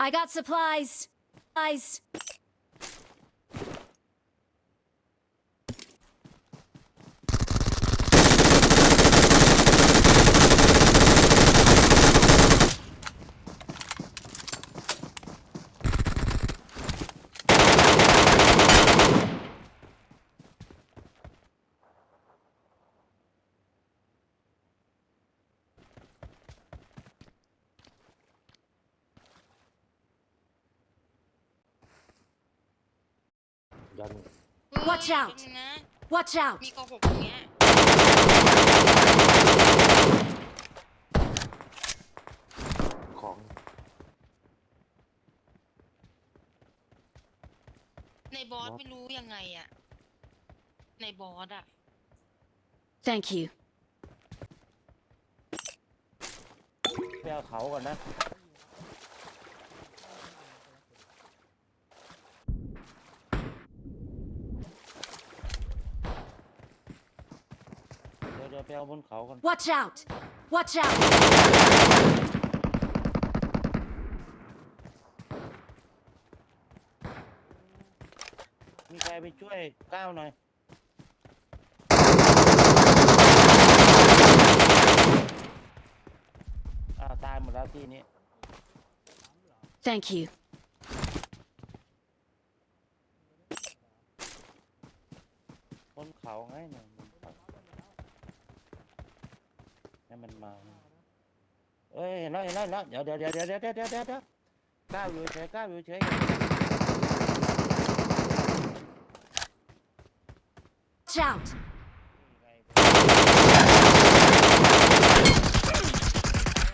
I got supplies. Supplies.ยัน Watch out แป๊บนึงนะ Watch out. มีกอหกตรงเนี้ย ของ ในบอสไม่รู้ยังไงอะในบอสอะ Thank you. ไปเอาเขาก่อนนะเดี๋ยวไปเอาบนเขาก่อน Watch out. Watch out. มีใครไปช่วยก้าวหน่อยตายหมดแล้วที่นี้ Thank you. บนเขาไงเนี่ยบนเขาให้มันมาเอ้ยเห็นแล้วเดี๋ยวก้าวอยู่เฉยก้าวอยู่เฉย Watch out.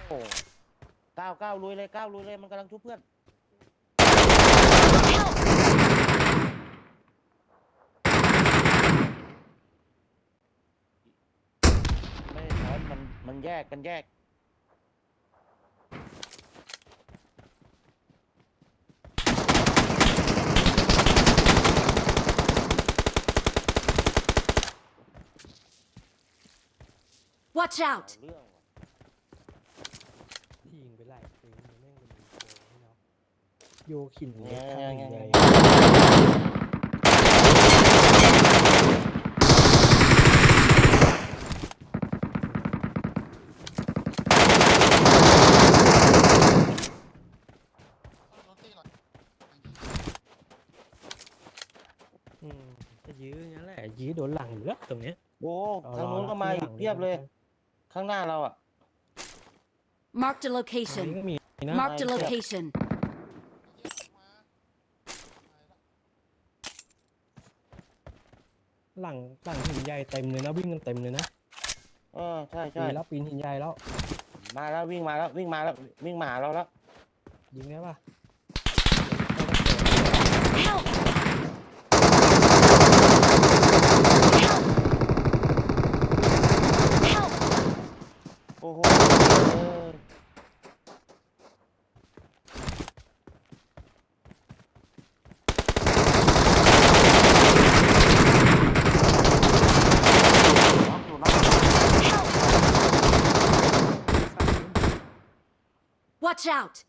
โอ้ก้าวลุยเลยก้าวลุยเลยมันกำลังชุบเพื่อน Help. ไม่ได้ถอนมันแยกกันแยก Watch เอา out. เรื่องว่ะ ที่ยิงไปไล่ปืนมันแม่งเป็นโยให้เราโยขิน เนี่ เล็ ย กข้างหนึ่งเลย จะยื้ออย่างนั้นแหละยื้อโดนหลังอยู่แล้วตรงเนี้ย โอ้ เอา ทางนู้น รอ ก็มา ที่ อี หลั ก ง เพียบเลย กัน ข้างหน้าเราอ่ะ Marked a ตรงนี้ location. ก็มีนะ Marked a Nice. location. หลังหินใหญ่เต็มเลยนะวิ่งกันเต็มเลยนะ ใช่ ปีนแล้วปีนหินใหญ่แล้ว มาแล้ววิ่งมาแล้ววิ่งมาหาเราแล้ว ยิงได้ปะ Help. Help. โอ้โหน็อกอยู่นะ Watch out.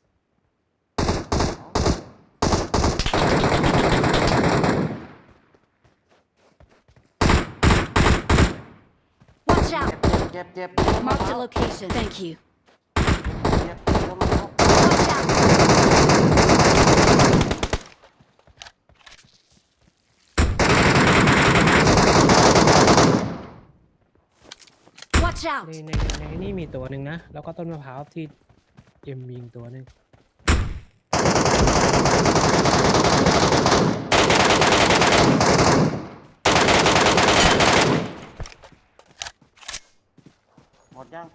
Watch out. เจ็บ Marked a location. Thank you. เจ็บลงมาแล้ว Watch out. Watch ใน out. ในนี่มีตัวหนึ่งนะแล้วก็ต้นมะพร้าวที่เอ็มยิงตัวหนึ่ง หมดยัง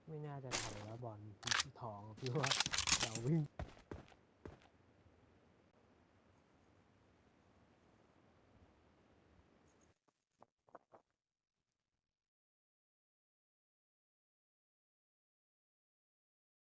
ไม่น่าจะทันแล้วบอลทองพี่ว่าเราวิ่ง